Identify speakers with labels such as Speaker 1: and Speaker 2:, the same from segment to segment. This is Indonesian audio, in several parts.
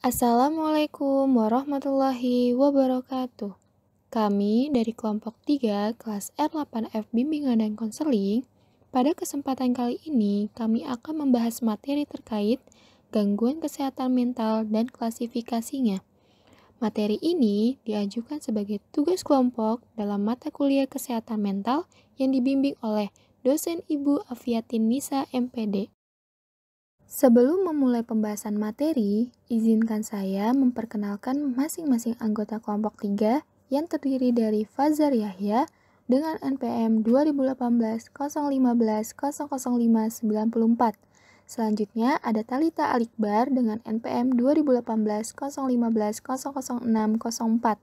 Speaker 1: Assalamualaikum warahmatullahi wabarakatuh. Kami dari kelompok 3 kelas R8F Bimbingan dan Konseling, pada kesempatan kali ini kami akan membahas materi terkait gangguan kesehatan mental dan klasifikasinya. Materi ini diajukan sebagai tugas kelompok dalam mata kuliah kesehatan mental yang dibimbing oleh dosen Ibu Afiatin Nisa MPD. Sebelum memulai pembahasan materi, izinkan saya memperkenalkan masing-masing anggota kelompok 3 yang terdiri dari Fazar Yahya dengan NPM 2018-015-00594. Selanjutnya ada Talita Alikbar dengan NPM 2018-015-00604.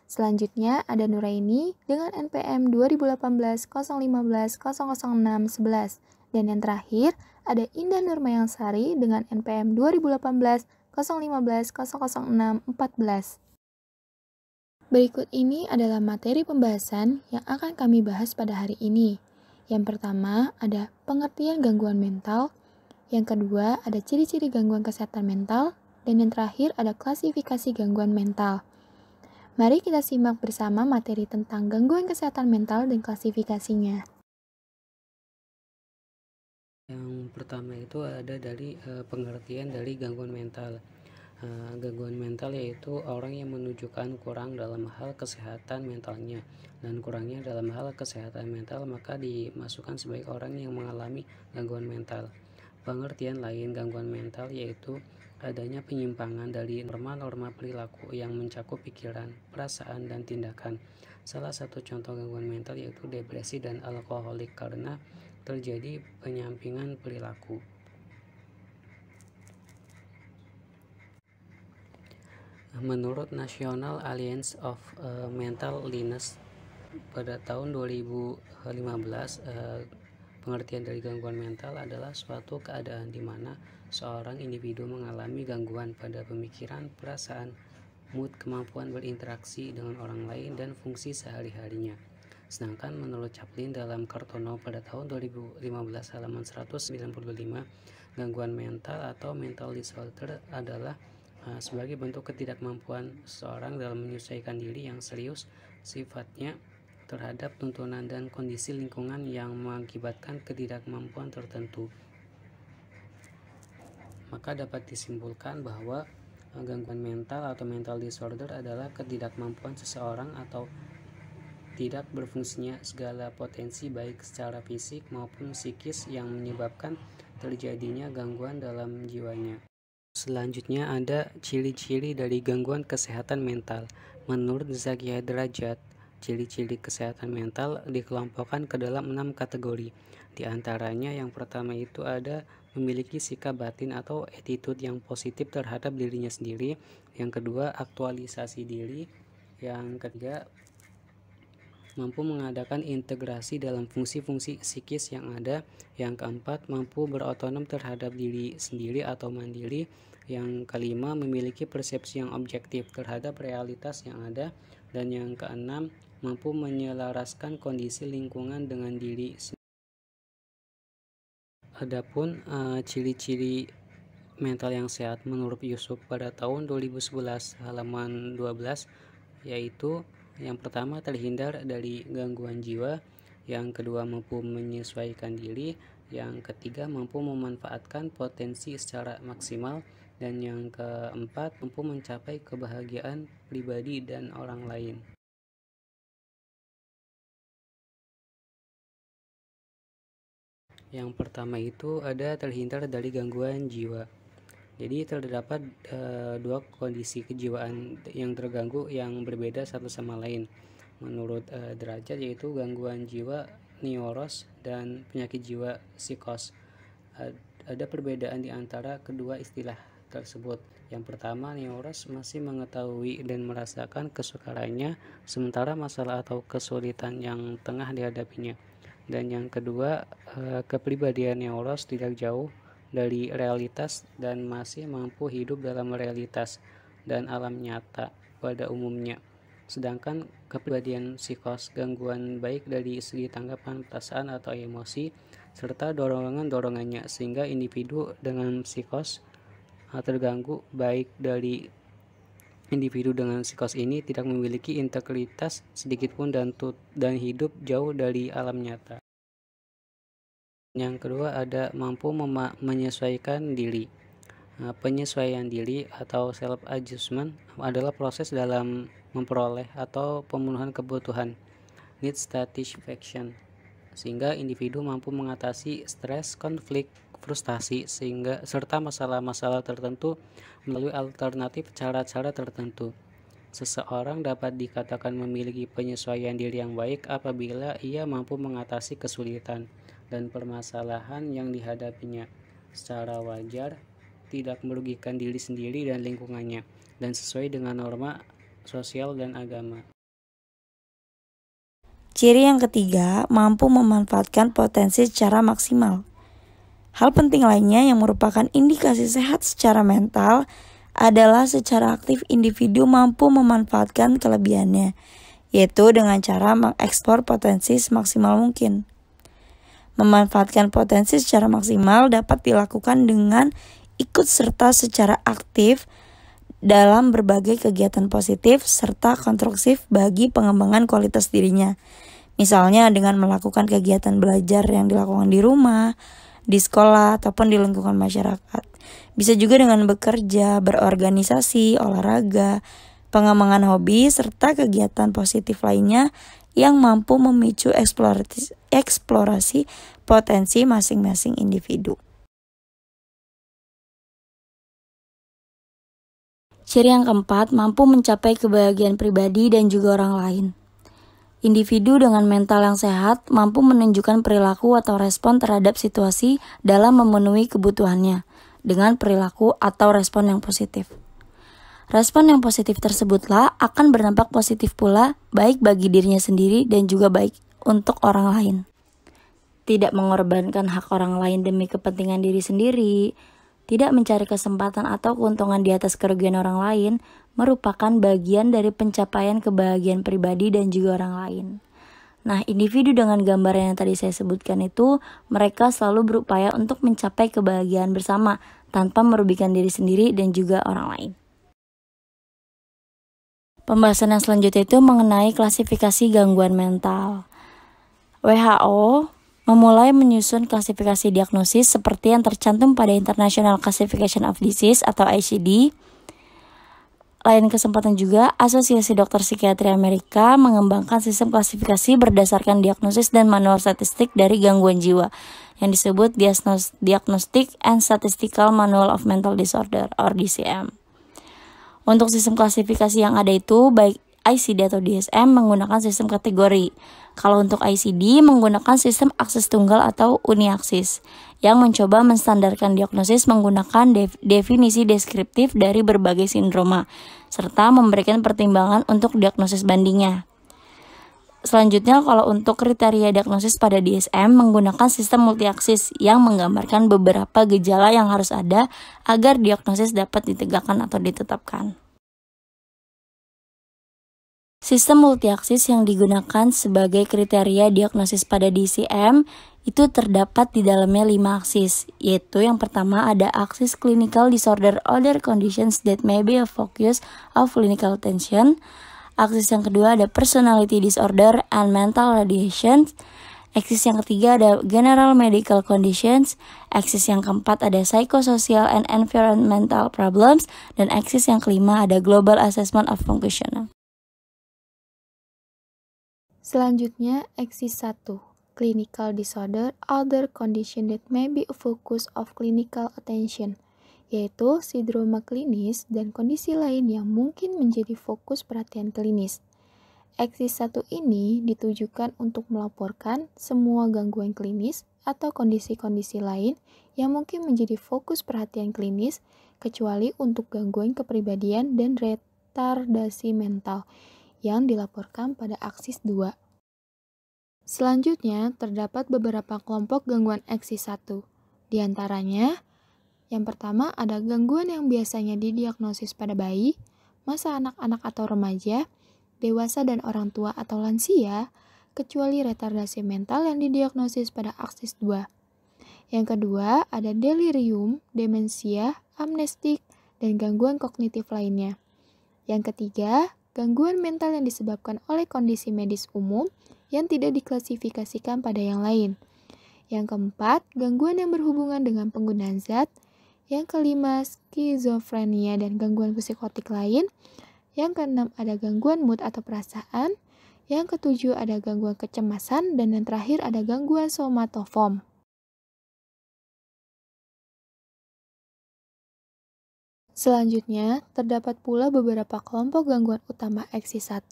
Speaker 1: Selanjutnya ada Nuraini dengan NPM 2018-015-00611. Dan yang terakhir, ada Indah Nurmayangsari dengan NPM 2018-015-00614. Berikut ini adalah materi pembahasan yang akan kami bahas pada hari ini. Yang pertama ada pengertian gangguan mental, yang kedua ada ciri-ciri gangguan kesehatan mental, dan yang terakhir ada klasifikasi gangguan mental. Mari kita simak bersama materi tentang gangguan kesehatan mental dan klasifikasinya.
Speaker 2: Yang pertama itu ada dari pengertian dari gangguan mental. Gangguan mental yaitu orang yang menunjukkan kurang dalam hal kesehatan mentalnya, dan kurangnya dalam hal kesehatan mental maka dimasukkan sebagai orang yang mengalami gangguan mental. Pengertian lain gangguan mental yaitu adanya penyimpangan dari norma-norma perilaku yang mencakup pikiran, perasaan, dan tindakan. Salah satu contoh gangguan mental yaitu depresi dan alkoholik karena terjadi penyampingan perilaku. Menurut National Alliance of Mental Illness pada tahun 2015, pengertian dari gangguan mental adalah suatu keadaan di mana seorang individu mengalami gangguan pada pemikiran, perasaan, mood, kemampuan berinteraksi dengan orang lain, dan fungsi sehari-harinya. Sedangkan menurut Chaplin dalam Kartono pada tahun 2015 halaman 195, gangguan mental atau mental disorder adalah sebagai bentuk ketidakmampuan seseorang dalam menyesuaikan diri yang serius sifatnya terhadap tuntunan dan kondisi lingkungan yang mengakibatkan ketidakmampuan tertentu. Maka dapat disimpulkan bahwa gangguan mental atau mental disorder adalah ketidakmampuan seseorang atau tidak berfungsinya segala potensi baik secara fisik maupun psikis yang menyebabkan terjadinya gangguan dalam jiwanya. Selanjutnya ada ciri-ciri dari gangguan kesehatan mental. Menurut Zakia Derajat, ciri-ciri kesehatan mental dikelompokkan ke dalam 6 kategori. Di antaranya yang pertama itu ada memiliki sikap batin atau attitude yang positif terhadap dirinya sendiri. Yang kedua, aktualisasi diri. Yang ketiga, mampu mengadakan integrasi dalam fungsi-fungsi psikis yang ada. Yang keempat, mampu berotonom terhadap diri sendiri atau mandiri. Yang kelima, memiliki persepsi yang objektif terhadap realitas yang ada. Dan yang keenam, mampu menyelaraskan kondisi lingkungan dengan diri sendiri. Adapun ciri-ciri mental yang sehat menurut Yusuf pada tahun 2011 halaman 12 yaitu yang pertama terhindar dari gangguan jiwa, yang kedua mampu menyesuaikan diri, yang ketiga mampu memanfaatkan potensi secara maksimal, dan yang keempat mampu mencapai kebahagiaan pribadi dan orang lain. Yang pertama itu ada terhindar dari gangguan jiwa. Jadi terdapat dua kondisi kejiwaan yang terganggu yang berbeda satu sama lain. Menurut Derajat yaitu gangguan jiwa neuros dan penyakit jiwa psikos. Ada perbedaan di antara kedua istilah tersebut. Yang pertama, neuros masih mengetahui dan merasakan kesukarannya, sementara masalah atau kesulitan yang tengah dihadapinya. Dan yang kedua, kepribadian neuros tidak jauh dari realitas dan masih mampu hidup dalam realitas dan alam nyata pada umumnya. Sedangkan kepribadian psikos, gangguan baik dari segi tanggapan, perasaan atau emosi, serta dorongan-dorongannya, sehingga individu dengan psikos terganggu, baik dari individu dengan psikos ini tidak memiliki integritas sedikitpun dan hidup jauh dari alam nyata. Yang kedua ada mampu menyesuaikan diri. Penyesuaian diri atau self-adjustment adalah proses dalam memperoleh atau pemenuhan kebutuhan need satisfaction, sehingga individu mampu mengatasi stres, konflik, frustasi, serta masalah-masalah tertentu melalui alternatif cara-cara tertentu. Seseorang dapat dikatakan memiliki penyesuaian diri yang baik apabila ia mampu mengatasi kesulitan dan permasalahan yang dihadapinya secara wajar, tidak merugikan diri sendiri dan lingkungannya, dan sesuai dengan norma sosial dan agama.
Speaker 3: Ciri yang ketiga, mampu memanfaatkan potensi secara maksimal. Hal penting lainnya yang merupakan indikasi sehat secara mental adalah secara aktif individu mampu memanfaatkan kelebihannya, yaitu dengan cara mengeksplor potensi semaksimal mungkin. Memanfaatkan potensi secara maksimal dapat dilakukan dengan ikut serta secara aktif dalam berbagai kegiatan positif serta konstruktif bagi pengembangan kualitas dirinya. Misalnya dengan melakukan kegiatan belajar yang dilakukan di rumah, di sekolah, ataupun di lingkungan masyarakat. Bisa juga dengan bekerja, berorganisasi, olahraga, pengembangan hobi, serta kegiatan positif lainnya yang mampu memicu eksplorasi potensi masing-masing individu. Ciri yang keempat, mampu mencapai kebahagiaan pribadi dan juga orang lain. Individu dengan mental yang sehat mampu menunjukkan perilaku atau respon terhadap situasi dalam memenuhi kebutuhannya dengan perilaku atau respon yang positif. Respon yang positif tersebutlah akan berdampak positif pula baik bagi dirinya sendiri dan juga baik untuk orang lain. Tidak mengorbankan hak orang lain demi kepentingan diri sendiri, tidak mencari kesempatan atau keuntungan di atas kerugian orang lain merupakan bagian dari pencapaian kebahagiaan pribadi dan juga orang lain. Nah, individu dengan gambaran yang tadi saya sebutkan itu, mereka selalu berupaya untuk mencapai kebahagiaan bersama tanpa merugikan diri sendiri dan juga orang lain. Pembahasan yang selanjutnya itu mengenai klasifikasi gangguan mental. WHO memulai menyusun klasifikasi diagnosis seperti yang tercantum pada International Classification of Disease atau ICD. Lain kesempatan juga, Asosiasi Dokter Psikiatri Amerika mengembangkan sistem klasifikasi berdasarkan diagnosis dan manual statistik dari gangguan jiwa yang disebut Diagnostic and Statistical Manual of Mental Disorder or DCM. Untuk sistem klasifikasi yang ada itu, baik ICD atau DSM menggunakan sistem kategori. Kalau untuk ICD menggunakan sistem akses tunggal atau uniaksis yang mencoba menstandarkan diagnosis menggunakan definisi deskriptif dari berbagai sindroma serta memberikan pertimbangan untuk diagnosis bandingnya. Selanjutnya, kalau untuk kriteria diagnosis pada DSM menggunakan sistem multiaksis yang menggambarkan beberapa gejala yang harus ada agar diagnosis dapat ditegakkan atau ditetapkan. Sistem multiaksis yang digunakan sebagai kriteria diagnosis pada DCM itu terdapat di dalamnya 5 aksis, yaitu yang pertama ada aksis clinical disorder other conditions that may be a focus of clinical attention. Aksis yang kedua ada personality disorder and mental radiation. Aksis yang ketiga ada general medical conditions. Aksis yang keempat ada psychosocial and environmental problems. Dan aksis yang kelima ada global assessment of functional.
Speaker 1: Selanjutnya, aksis 1, clinical disorder, other condition that may be a focus of clinical attention, yaitu sindroma klinis dan kondisi lain yang mungkin menjadi fokus perhatian klinis. Aksis 1 ini ditujukan untuk melaporkan semua gangguan klinis atau kondisi-kondisi lain yang mungkin menjadi fokus perhatian klinis, kecuali untuk gangguan kepribadian dan retardasi mental yang dilaporkan pada aksis 2. Selanjutnya, terdapat beberapa kelompok gangguan aksis 1. Di antaranya, yang pertama ada gangguan yang biasanya didiagnosis pada bayi, masa anak-anak atau remaja, dewasa dan orang tua atau lansia, kecuali retardasi mental yang didiagnosis pada aksis 2. Yang kedua, ada delirium, demensia, amnestik, dan gangguan kognitif lainnya. Yang ketiga, gangguan mental yang disebabkan oleh kondisi medis umum yang tidak diklasifikasikan pada yang lain. Yang keempat, gangguan yang berhubungan dengan penggunaan zat. Yang kelima, skizofrenia dan gangguan psikotik lain. Yang keenam, ada gangguan mood atau perasaan. Yang ketujuh, ada gangguan kecemasan. Dan yang terakhir, ada gangguan somatoform. Selanjutnya, terdapat pula beberapa kelompok gangguan utama eksis 1,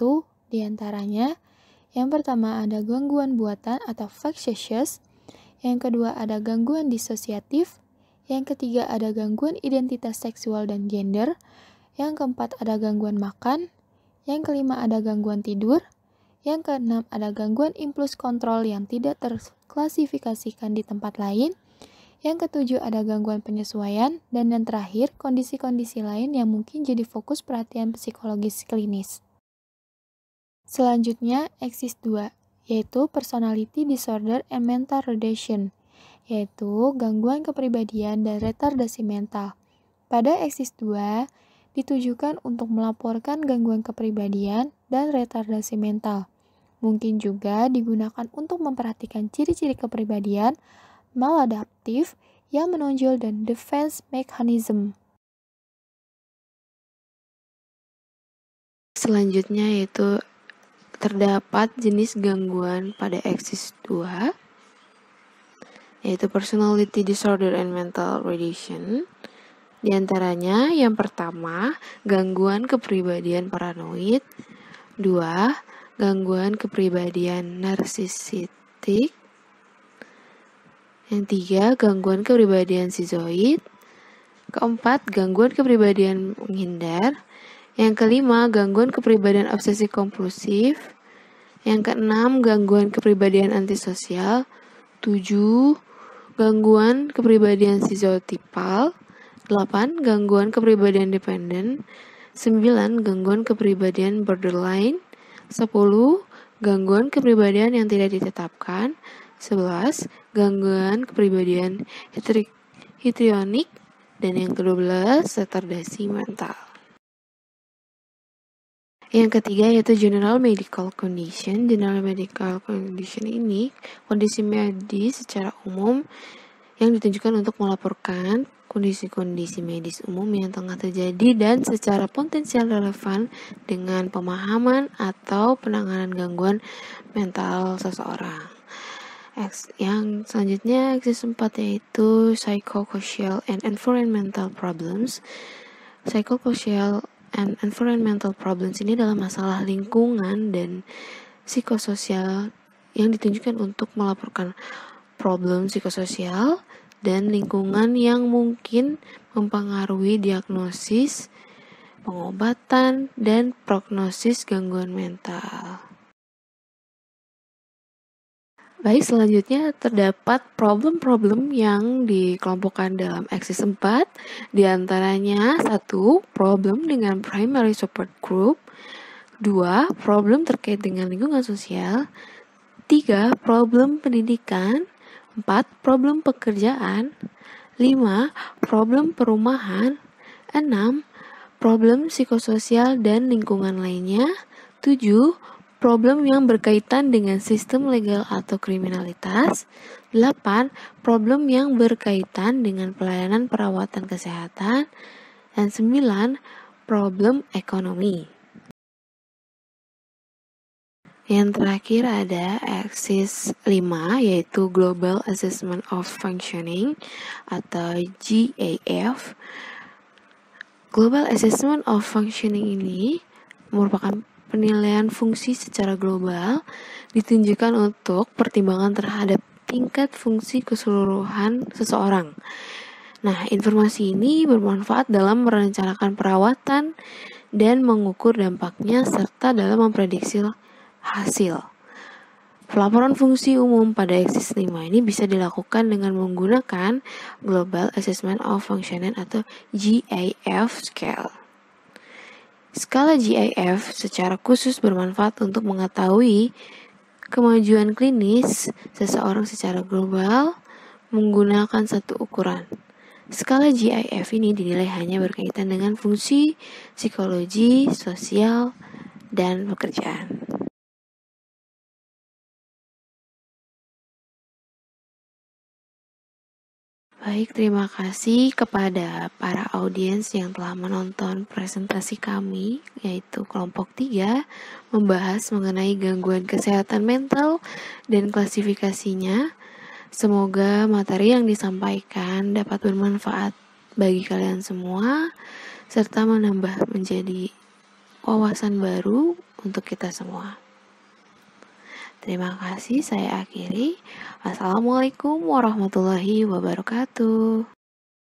Speaker 1: diantaranya yang pertama ada gangguan buatan atau facetious, yang kedua ada gangguan disosiatif, yang ketiga ada gangguan identitas seksual dan gender, yang keempat ada gangguan makan, yang kelima ada gangguan tidur, yang keenam ada gangguan impuls kontrol yang tidak terklasifikasikan di tempat lain, yang ketujuh ada gangguan penyesuaian, dan yang terakhir kondisi-kondisi lain yang mungkin jadi fokus perhatian psikologis klinis. Selanjutnya, eksis 2, yaitu personality disorder and mental retardation, yaitu gangguan kepribadian dan retardasi mental. Pada eksis 2, ditujukan untuk melaporkan gangguan kepribadian dan retardasi mental. Mungkin juga digunakan untuk memperhatikan ciri-ciri kepribadian maladaptif yang menonjol dan defense mechanism.
Speaker 4: Selanjutnya yaitu terdapat jenis gangguan pada eksis 2, yaitu personality disorder and mental retardation. Di antaranya yang pertama, gangguan kepribadian paranoid, 2, gangguan kepribadian narsisistik, yang 3, gangguan kepribadian skizoid, keempat, gangguan kepribadian menghindar, yang kelima, gangguan kepribadian obsesi kompulsif, yang keenam, gangguan kepribadian antisosial, 7, gangguan kepribadian skizotipal, 8, gangguan kepribadian dependen, 9, gangguan kepribadian borderline, 10, gangguan kepribadian yang tidak ditetapkan, 11, gangguan kepribadian histrionik, dan yang ke-12, retardasi mental. Yang ketiga yaitu general medical condition. General medical condition ini kondisi medis secara umum yang ditunjukkan untuk melaporkan kondisi-kondisi medis umum yang tengah terjadi dan secara potensial relevan dengan pemahaman atau penanganan gangguan mental seseorang. Yang selanjutnya eksis 4 yaitu psychosocial and environmental problems. Psychosocial and environmental problems ini adalah masalah lingkungan dan psikososial yang ditunjukkan untuk melaporkan problem psikososial dan lingkungan yang mungkin mempengaruhi diagnosis, pengobatan, dan prognosis gangguan mental. Baik, selanjutnya terdapat problem-problem yang dikelompokkan dalam eksis 4. Di antaranya 1. Problem dengan primary support group, 2. Problem terkait dengan lingkungan sosial, 3. Problem pendidikan, 4. Problem pekerjaan, 5. Problem perumahan, 6. Problem psikososial dan lingkungan lainnya, 7. Problem yang berkaitan dengan sistem legal atau kriminalitas, 8. Problem yang berkaitan dengan pelayanan perawatan kesehatan, dan 9. Problem ekonomi. Yang terakhir ada eksis 5 yaitu Global Assessment of Functioning atau GAF. Global Assessment of Functioning ini merupakan penilaian fungsi secara global ditunjukkan untuk pertimbangan terhadap tingkat fungsi keseluruhan seseorang. Nah, informasi ini bermanfaat dalam merencanakan perawatan dan mengukur dampaknya serta dalam memprediksi hasil. Pelaporan fungsi umum pada eksis 5 ini bisa dilakukan dengan menggunakan Global Assessment of Functioning atau GAF scale. Skala GAF secara khusus bermanfaat untuk mengetahui kemajuan klinis seseorang secara global menggunakan satu ukuran. Skala GIF ini dinilai hanya berkaitan dengan fungsi, psikologi, sosial, dan pekerjaan. Baik, terima kasih kepada para audiens yang telah menonton presentasi kami, yaitu kelompok 3, membahas mengenai gangguan kesehatan mental dan klasifikasinya. Semoga materi yang disampaikan dapat bermanfaat bagi kalian semua, serta menambah menjadi wawasan baru untuk kita semua. Terima kasih, saya akhiri. Assalamualaikum warahmatullahi wabarakatuh.